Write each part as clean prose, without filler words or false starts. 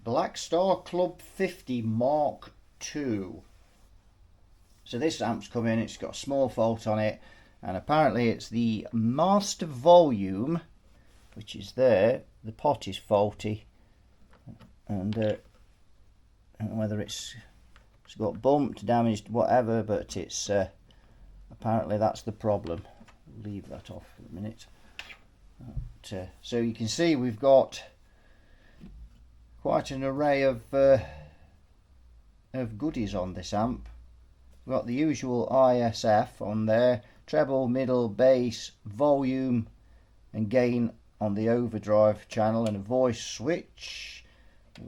Blackstar Club 50 Mark II. So this amp's come in, it's got a small fault on it, and apparently it's the master volume, which is there. The pot is faulty, and I don't know whether it's got bumped, damaged, whatever, but it's apparently that's the problem. Leave that off for a minute. So you can see we've got quite an array of goodies on this amp. We've got the usual ISF on there, treble, middle, bass, volume and gain on the overdrive channel, and a voice switch,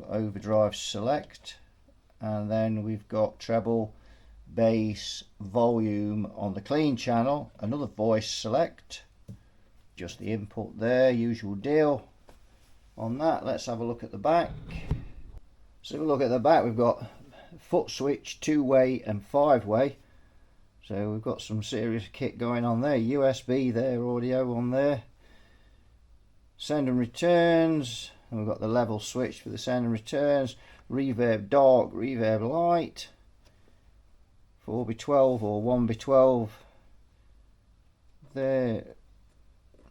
overdrive select, and then we've got treble, bass, volume on the clean channel, another voice select, just the input there, usual deal on that. Let's have a look at the back. So if we look at the back, we've got foot switch, 2-way and 5-way, so we've got some serious kit going on there. USB there, audio on there, send and returns, and we've got the level switch for the send and returns, reverb dark, reverb light, 4x12 or 1x12 there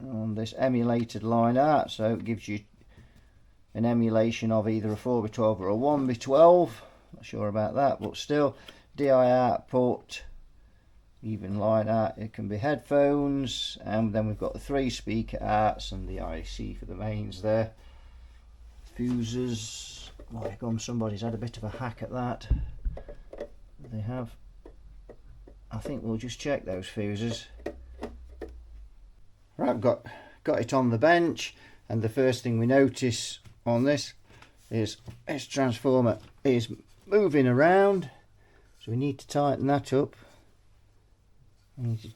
on this emulated line out, so it gives you an emulation of either a 4x12 or a 1x12. Not sure about that, but still, DI output, even line out, it can be headphones, and then we've got the 3 speaker outs and the IC for the mains there. Fuses, my God, somebody's had a bit of a hack at that. They have. I think we'll just check those fuses. Right, I've got it on the bench, and the first thing we notice on this is this transformer is moving around, so we need to tighten that up. We need to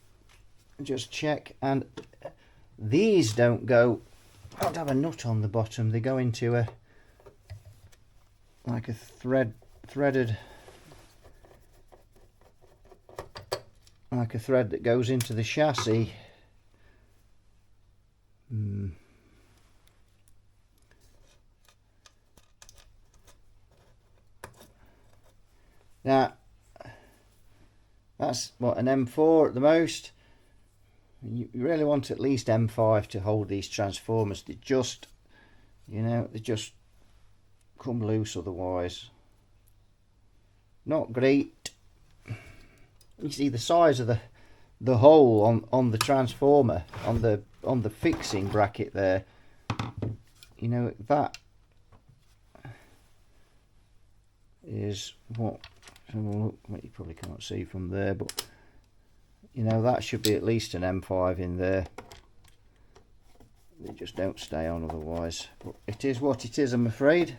just check, and these don't have a nut on the bottom. They go into a like a threaded, like a thread that goes into the chassis. Now that's what, an M4 at the most. You really want at least M5 to hold these transformers. They just, they just come loose otherwise. Not great. You see the size of the hole on the transformer, on the fixing bracket there. That is what you probably can't see from there, but that should be at least an M5 in there. They just don't stay on otherwise, but it is what it is, I'm afraid.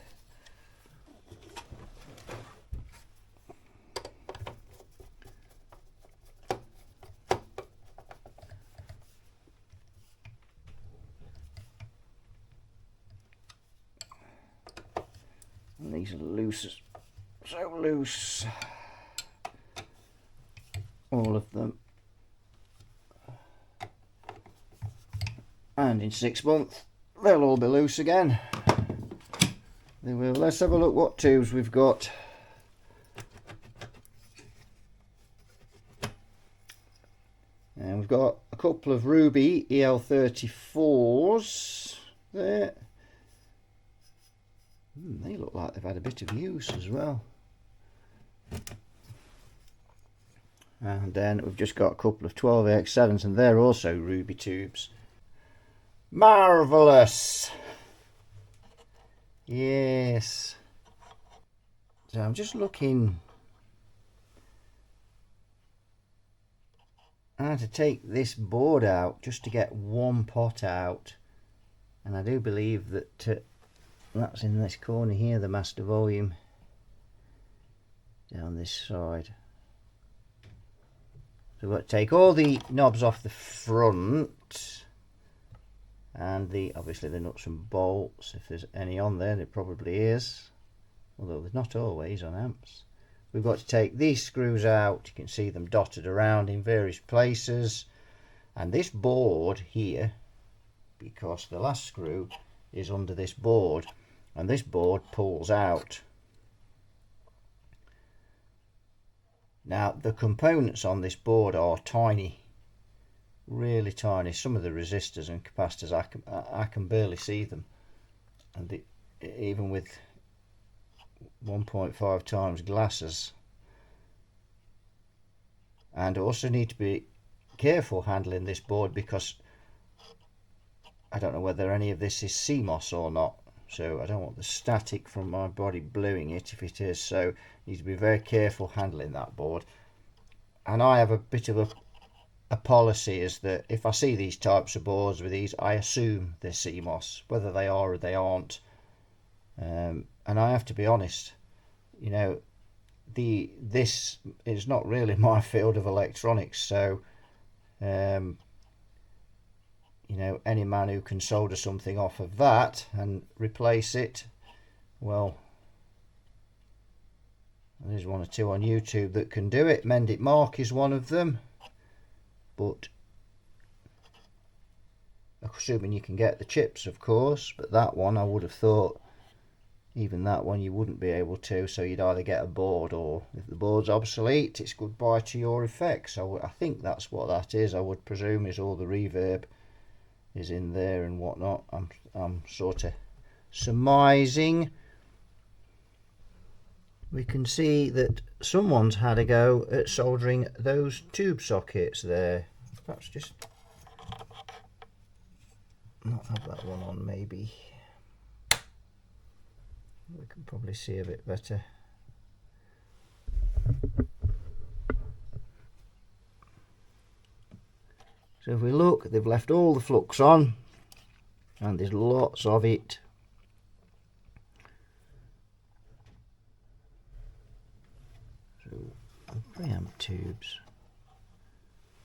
And these are loose, so loose, all of them. And in 6 months they'll all be loose again. They will. Let's have a look what tubes we've got. And we've got a couple of Ruby EL34s there. They look like they've had a bit of use as well. And then we've just got a couple of 12AX7s, and they're also Ruby tubes. Marvellous! Yes. So I'm just looking how to take this board out just to get one pot out, and I do believe that that's in this corner here, the master volume, down this side. So we've got to take all the knobs off the front, and obviously the nuts and bolts, if there's any on there. There probably is, although there's not always on amps. We've got to take these screws out. You can see them dotted around in various places, and this board here, because the last screw is under this board, and this board pulls out. Now the components on this board are tiny, really tiny. Some of the resistors and capacitors, I can barely see them, and even with 1.5 times glasses. And also need to be careful handling this board, because I don't know whether any of this is CMOS or not, so I don't want the static from my body blowing it if it is, so need to be very careful handling that board. And I have a bit of a policy, is that if I see these types of boards with these, I assume they're CMOS, whether they are or they aren't. And I have to be honest, you know, this is not really my field of electronics, so you know, any man who can solder something off of that and replace it, well, there's one or two on YouTube that can do it. Mend It Mark is one of them, but assuming you can get the chips, of course. But that one, I would have thought, even that one you wouldn't be able to, so you'd either get a board, or if the board's obsolete, it's goodbye to your effects. I think that's what that is. I would presume is all the reverb is in there and whatnot. I'm sort of surmising. We can see that someone's had a go at soldering those tube sockets there. Perhaps just not have that one on, maybe. We can probably see a bit better. So if we look, they've left all the flux on, and there's lots of it. So preamp tubes.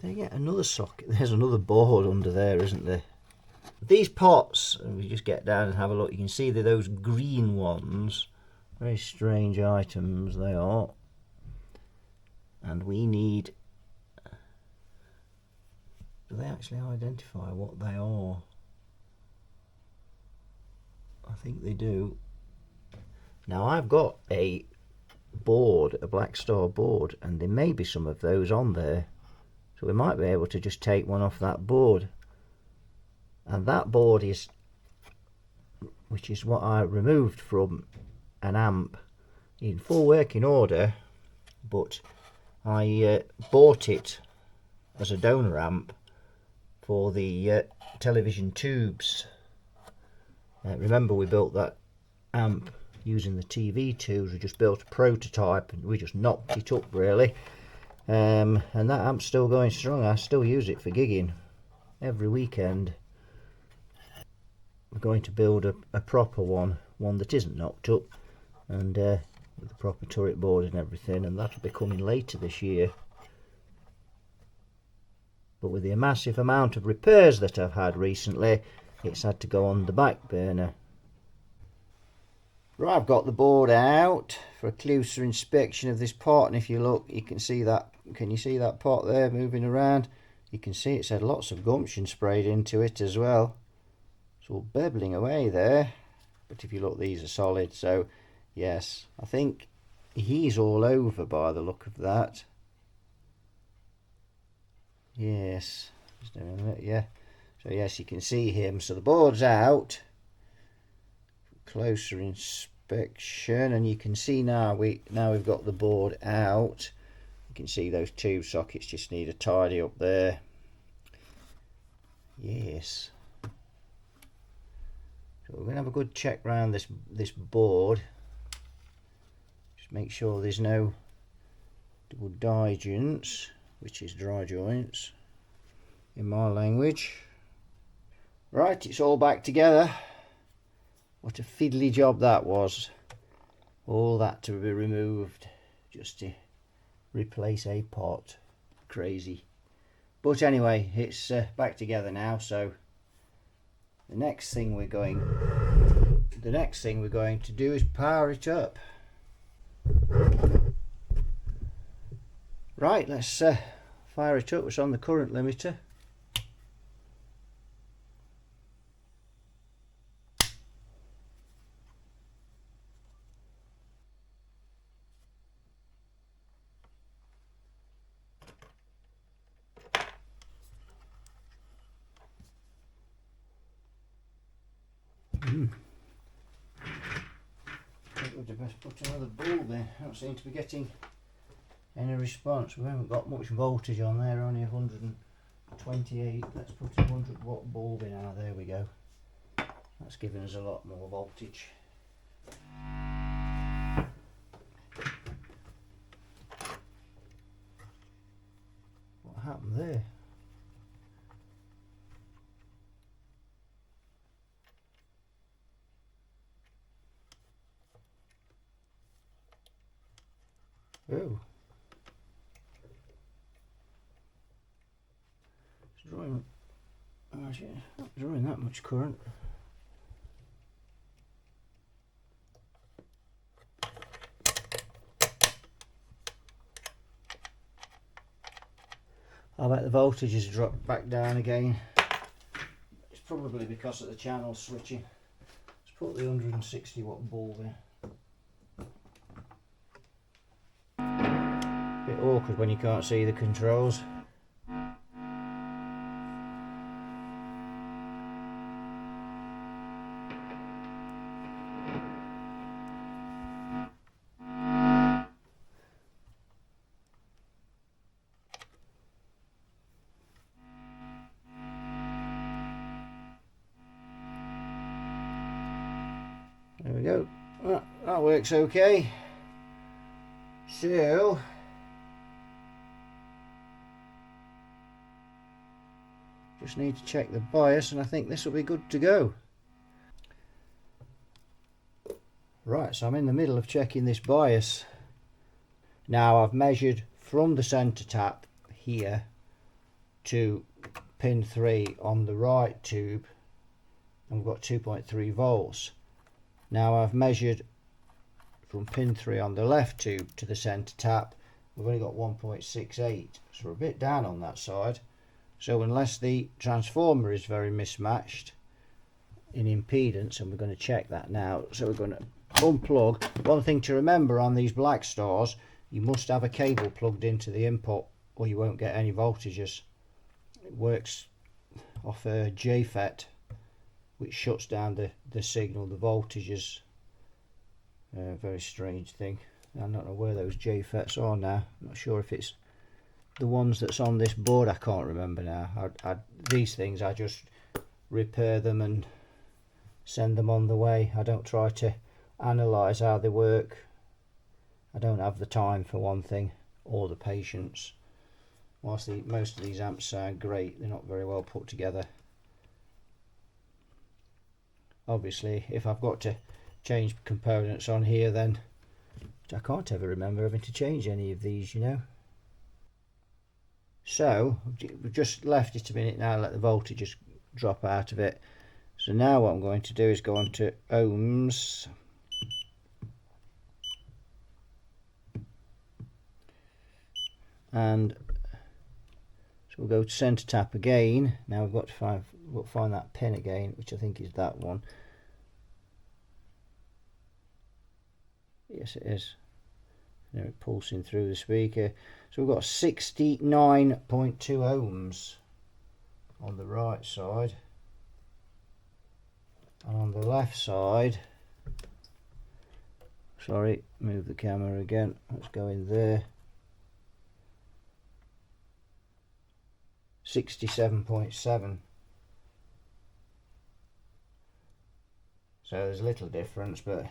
They get another socket. There's another board under there, isn't there? These pots, and we just get down and have a look, you can see they're those green ones. Very strange items they are. And we need... Do they actually identify what they are? I think they do. Now I've got a board, a Blackstar board, and there may be some of those on there. So we might be able to just take one off that board. And that board is, which is what I removed from an amp, in full working order, but I bought it as a donor amp for the television tubes. Remember, we built that amp using the TV tubes. We just built a prototype and we just knocked it up, really. And that amp's still going strong. I still use it for gigging every weekend. We're going to build a proper one that isn't knocked up, and with the proper turret board and everything, and that'll be coming later this year. But with the massive amount of repairs that I've had recently, it's had to go on the back burner. Right, I've got the board out for a closer inspection of this part, and if you look, you can see that. Can you see that part there moving around? You can see it's had lots of gumption sprayed into it as well. It's all bubbling away there. But if you look, these are solid, so yes, I think he's all over by the look of that. Yes, just a minute, yeah. So yes, you can see him. So the board's out. Closer inspection, and you can see now we've got the board out. You can see those tube sockets just need a tidy up there. Yes. So we're going to have a good check round this board. Just make sure there's no double die joints, which is dry joints in my language. Right, it's all back together. What a fiddly job that was. All that to be removed just to replace a pot. Crazy. But anyway, it's back together now, so the next thing we're going to do is power it up. Right, let's fire it up. It's on the current limiter. I think we'd best put another bulb in. I don't seem to be getting any response. We haven't got much voltage on there, only 128. Let's put a 100-watt bulb in. Ah, there we go. That's giving us a lot more voltage. What happened there? Oh. It's drawing, actually, not drawing that much current. I bet the voltage has dropped back down again. It's probably because of the channel switching. Let's put the 160-watt bulb in. Bit awkward when you can't see the controls. There we go. That works okay. So just need to check the bias, and I think this will be good to go. Right, so I'm in the middle of checking this bias. Now I've measured from the centre tap here to pin 3 on the right tube, and we've got 2.3 volts. Now I've measured from pin 3 on the left tube to the centre tap. We've only got 1.68, so we're a bit down on that side. So unless the transformer is very mismatched in impedance, and we're going to check that now. So we're going to unplug. One thing to remember on these Blackstars, you must have a cable plugged into the input or you won't get any voltages. It works off a JFET, which shuts down the signal, the voltages. Very strange thing. I don't know where those JFETs are now. I'm not sure if it's the ones that's on this board. I can't remember now. These things, I just repair them and send them on the way. I don't try to analyse how they work. I don't have the time, for one thing, or the patience. Whilst most of these amps sound great, they're not very well put together. Obviously, if I've got to change components on here, then I can't ever remember having to change any of these, you know. So we've just left it a minute now, let the voltage just drop out of it. So now what I'm going to do is go on to ohms, and so we'll go to centre tap again. Now we've got to find that pin again, which I think is that one. Yes, it is. Now it's pulsing through the speaker. So we've got 69.2 ohms on the right side, and on the left side, sorry, move the camera again, let's go in there, 67.7. So there's a little difference, but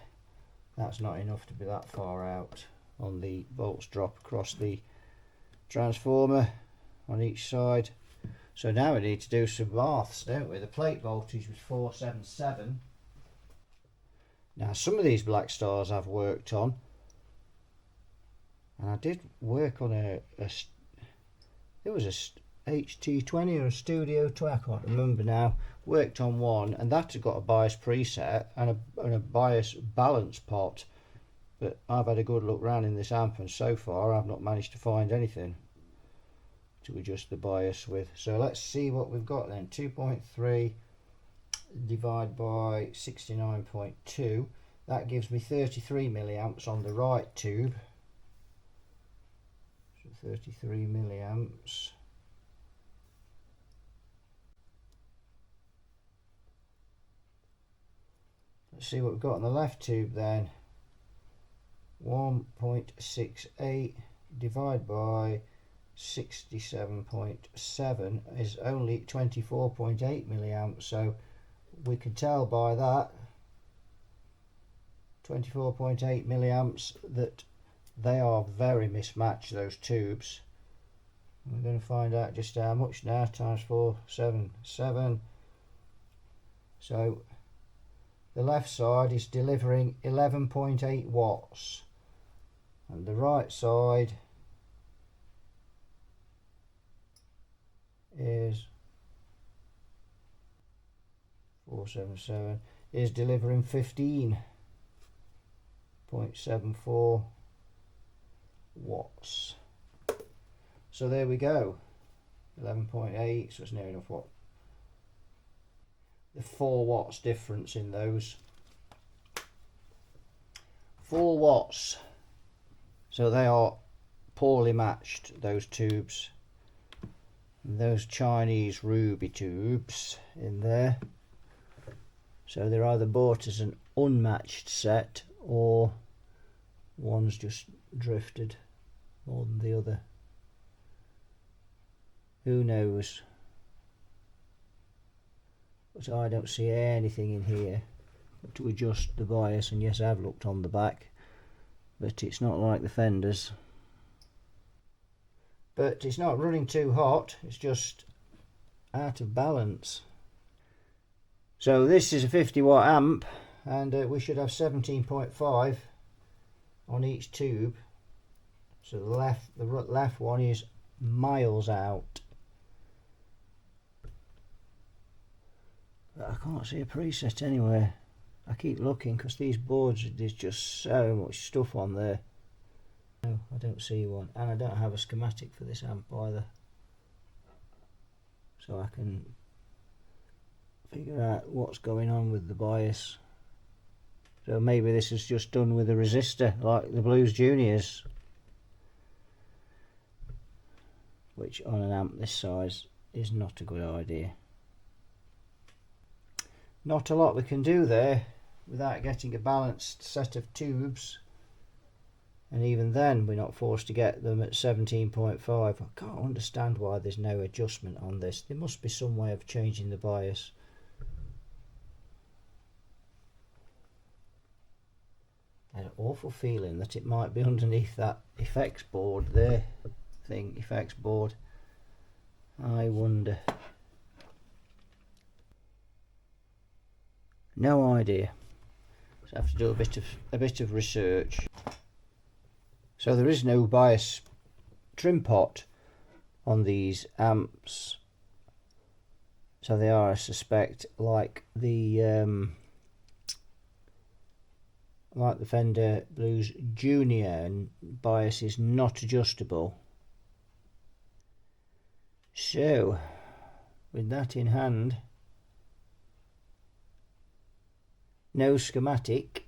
that's not enough to be that far out on the volts drop across the transformer on each side. So now we need to do some maths, don't we? The plate voltage was 477. Now some of these Blackstars I've worked on, and I did work on it was a HT20 or a Studio 20, I can't remember now. Worked on one, and that had got a bias preset and a bias balance pot, but I've had a good look round in this amp, and so far I've not managed to find anything to adjust the bias with. So let's see what we've got then. 2.3 divided by 69.2, that gives me 33 milliamps on the right tube. So 33 milliamps. Let's see what we've got on the left tube then. 1.68 divided by 67.7 is only 24.8 milliamps, so we can tell by that 24.8 milliamps that they are very mismatched, those tubes. We're going to find out just how much now. Times 477. So the left side is delivering 11.8 watts and the right side is 477 is delivering 15.74 watts. So there we go, 11.8, so it's near enough what the 4 watts difference in those. 4 watts. So they are poorly matched, those tubes. Those Chinese ruby tubes in there. So they're either bought as an unmatched set or one's just drifted more than the other. Who knows? But I don't see anything in here to adjust the bias, and yes, I've looked on the back, but it's not like the Fenders. But it's not running too hot, it's just out of balance. So this is a 50 watt amp, and we should have 17.5 on each tube. So the left one is miles out. But I can't see a preset anywhere. I keep looking because these boards, there's just so much stuff on there. No, I don't see one, and I don't have a schematic for this amp either, so I can figure out what's going on with the bias. So maybe this is just done with a resistor like the Blues Juniors, which on an amp this size is not a good idea. Not a lot we can do there without getting a balanced set of tubes, and even then we're not forced to get them at 17.5. I can't understand why there's no adjustment on this. There must be some way of changing the bias. I had an awful feeling that it might be underneath that effects board there, effects board. I wonder. No idea. So I have to do a bit of research. So there is no bias trim pot on these amps. So they are, I suspect, like the Fender Blues Junior, and bias is not adjustable. So with that in hand, no schematic,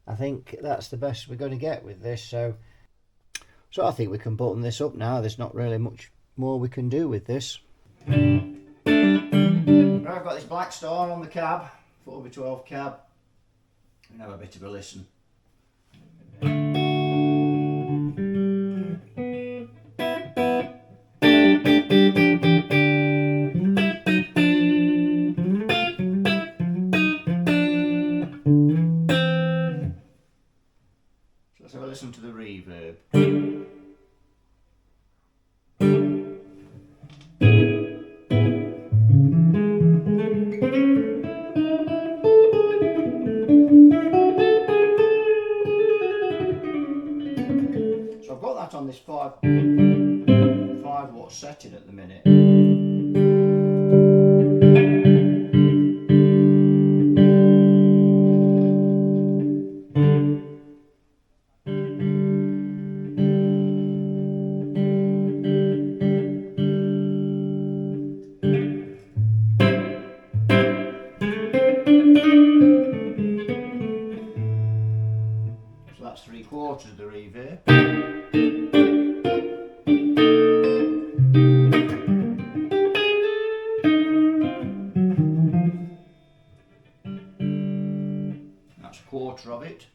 I think that's the best we're going to get with this. So I think we can button this up now. There's not really much more we can do with this. Right, I've got this Blackstar on the cab, 4x12 cab. We can have a bit of a listen. Let's have a listen to the reverb. So I've got that on this 5 watt setting at the minute. So that's 3/4 of the reverb. That's a quarter of it.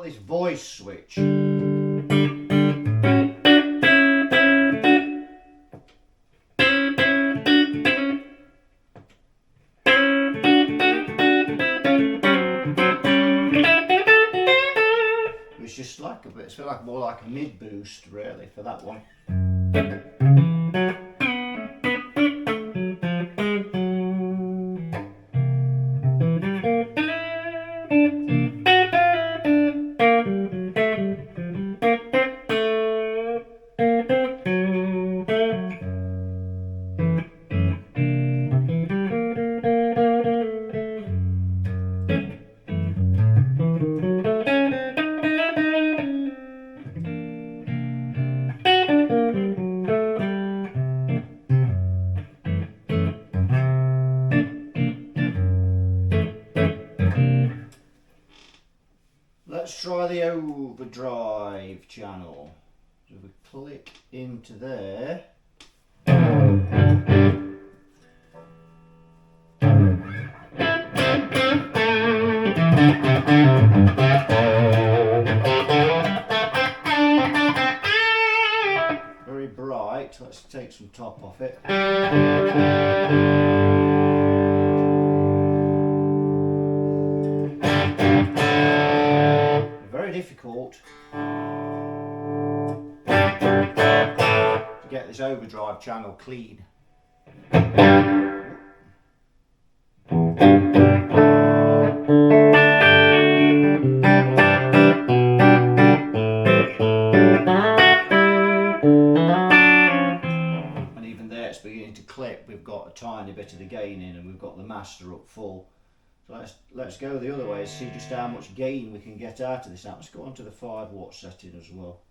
This voice switch. It's just like a bit, it's like more like a mid boost really for that one. Let's try the overdrive channel. So we click into there. Very bright. Let's take some top off it. Difficult to get this overdrive channel clean. And even there it's beginning to clip. We've got a tiny bit of the gain in and we've got the master up full. So let's go the other way and see just how much gain we can get out of this amp. Let's go on to the 5 watt setting as well.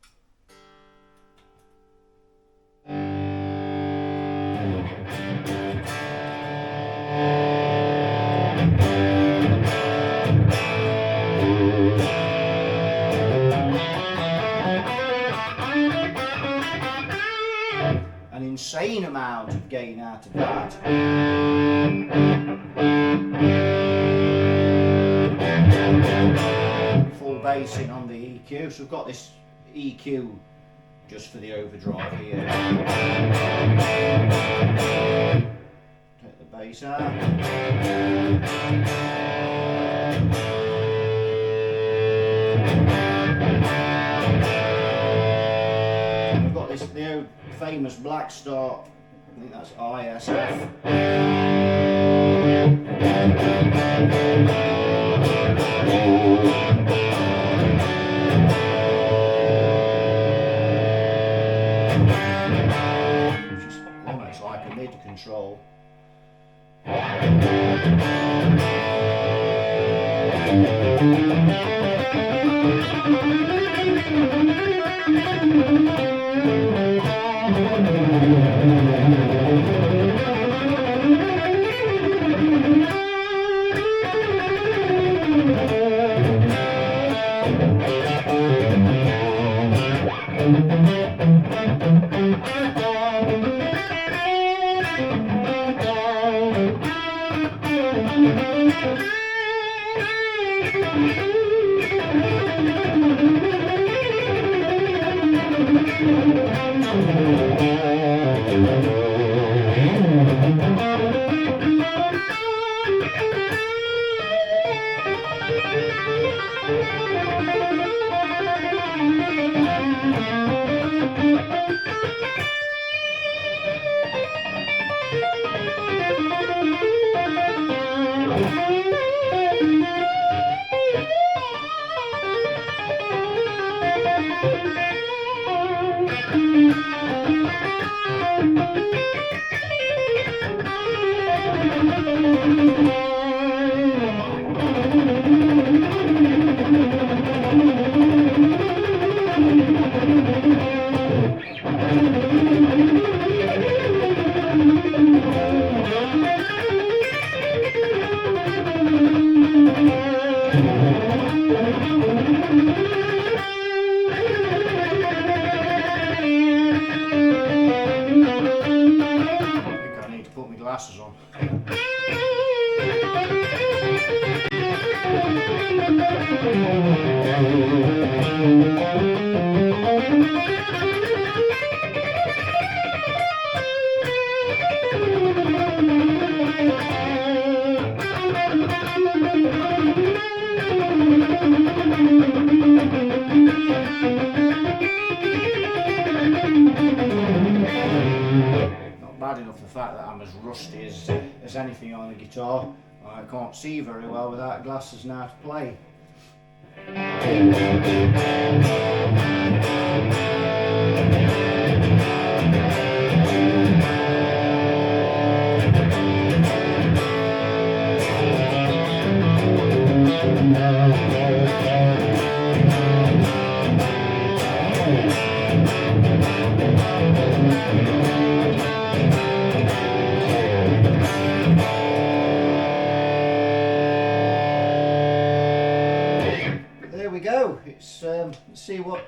An insane amount of gain out of that. Full bass in on the EQ, so we've got this EQ just for the overdrive here. Take the bass out. We've got this new famous Blackstar, I think that's ISF. Just almost like a mid control. Glasses on. Bad enough the fact that I'm as rusty as anything on the guitar. I can't see very well without glasses now to play. There we go. It's let's see what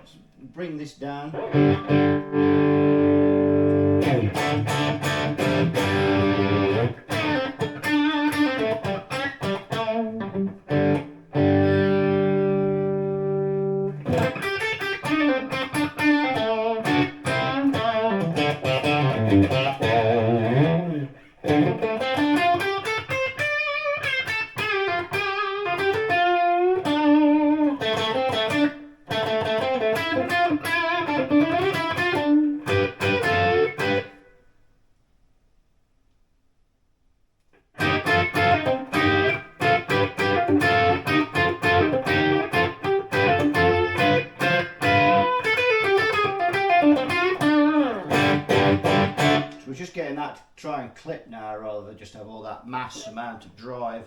bring this down. We're just getting that to try and clip now rather than just have all that mass amount of drive.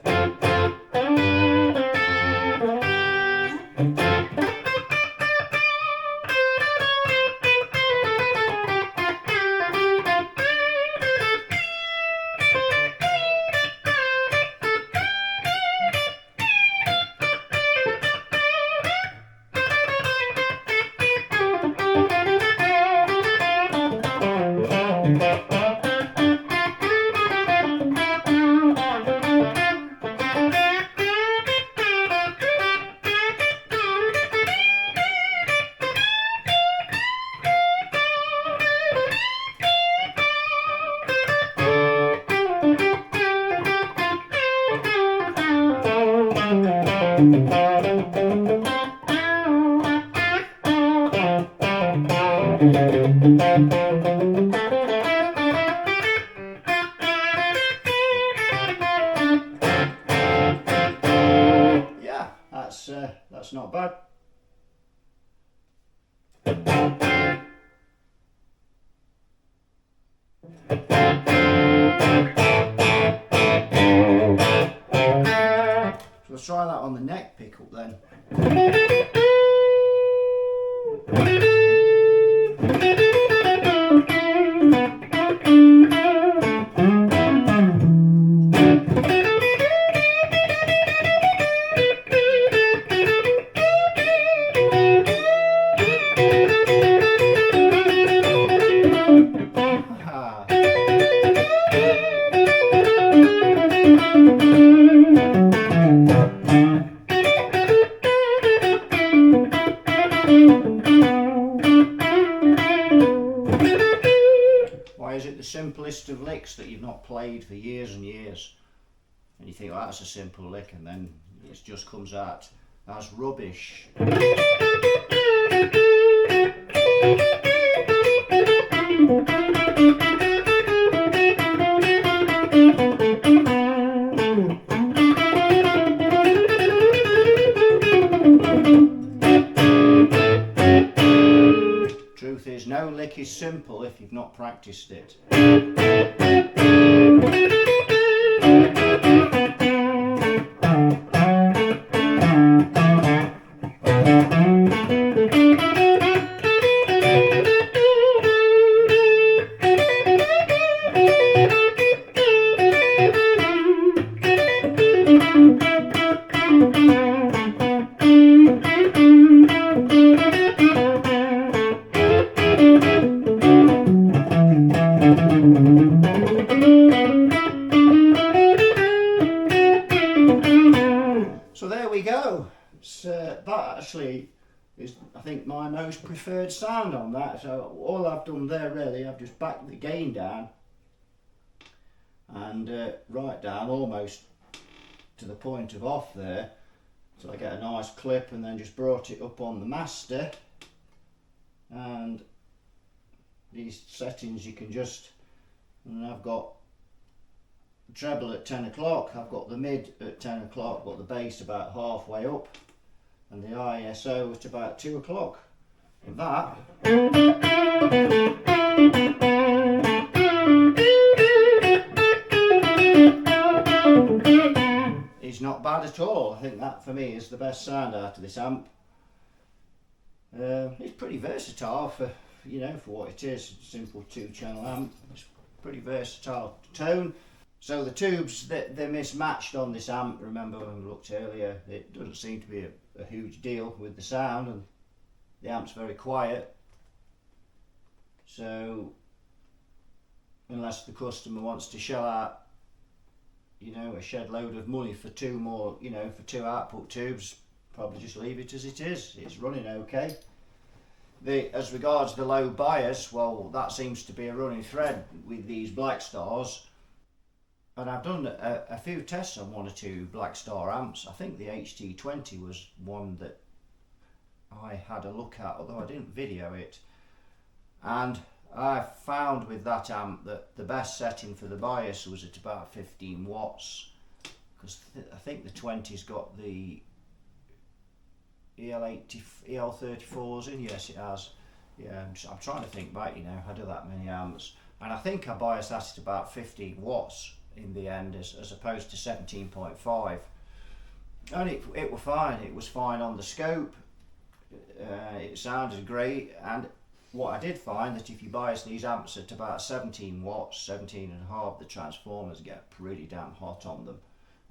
Yeah, that's not bad. So let's try that on the neck pickup then. Why is it the simplest of licks that you've not played for years and years? And you think, oh, that's a simple lick, and then it just comes out as rubbish. is no lick is simple if you've not practiced it. So there we go. That actually is, I think, my most preferred sound on that. So all I've done there really, I've just backed the gain down and right down almost to the point of off there, so I get a nice clip, and then just brought it up on the master. And these settings you can just, and I've got treble at 10 o'clock, I've got the mid at 10 o'clock, got the bass about halfway up, and the ISO at about 2 o'clock. And that is not bad at all. I think that for me is the best sound out of this amp. It's pretty versatile for, you know, for what it is. Simple 2-channel amp. It's pretty versatile tone. So the tubes, they're mismatched on this amp. Remember when we looked earlier, it doesn't seem to be a huge deal with the sound, and the amp's very quiet. So unless the customer wants to shell out, you know, a shed load of money for 2 more, you know, for 2 output tubes, probably just leave it as it is. It's running okay. As regards the low bias, well, that seems to be a running thread with these Blackstars. And I've done a few tests on 1 or 2 Blackstar amps. I think the HT20 was one that I had a look at, although I didn't video it. And I found with that amp that the best setting for the bias was at about 15 watts. Because I think the 20's got the EL34s in. Yes, it has. Yeah, I'm trying to think back, you know, I do that many amps. And I think I biased that at about 15 watts. In the end, as opposed to 17.5, and it was fine. It was fine on the scope. It sounded great. And what I did find, that if you bias these amps at about 17 watts, 17 and a half, the transformers get pretty damn hot on them,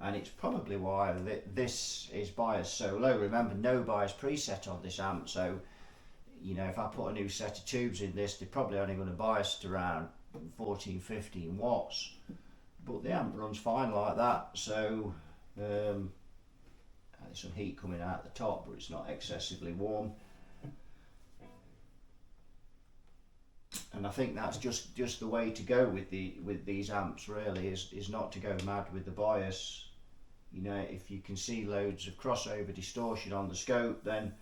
and it's probably why this is biased so low. Remember, no bias preset on this amp, so you know, if I put a new set of tubes in this, they're probably only going to bias at around 14-15 watts. But the amp runs fine like that. So there's some heat coming out the top, but it's not excessively warm. And I think that's just the way to go with these amps, really, is not to go mad with the bias. You know, if you can see loads of crossover distortion on the scope, then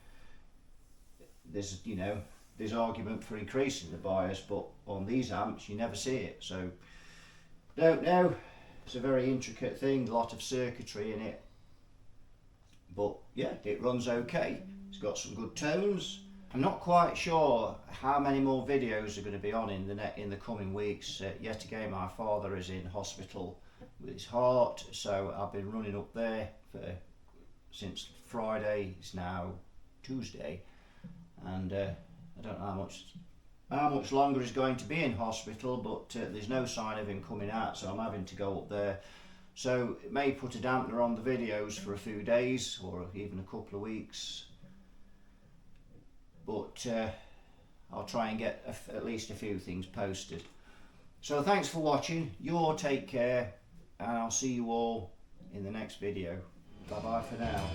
there's, you know, there's argument for increasing the bias, but on these amps you never see it. So don't know, it's a very intricate thing, a lot of circuitry in it, but yeah, it runs okay. It's got some good tones. I'm not quite sure how many more videos are going to be on in the coming weeks. Yet again, my father is in hospital with his heart, so I've been running up there since Friday. It's now Tuesday, and I don't know how much longer he's going to be in hospital, but there's no sign of him coming out, so I'm having to go up there. So it may put a dampener on the videos for a few days or even a couple of weeks, but I'll try and get at least a few things posted. So thanks for watching, you all take care, and I'll see you all in the next video. Bye bye for now.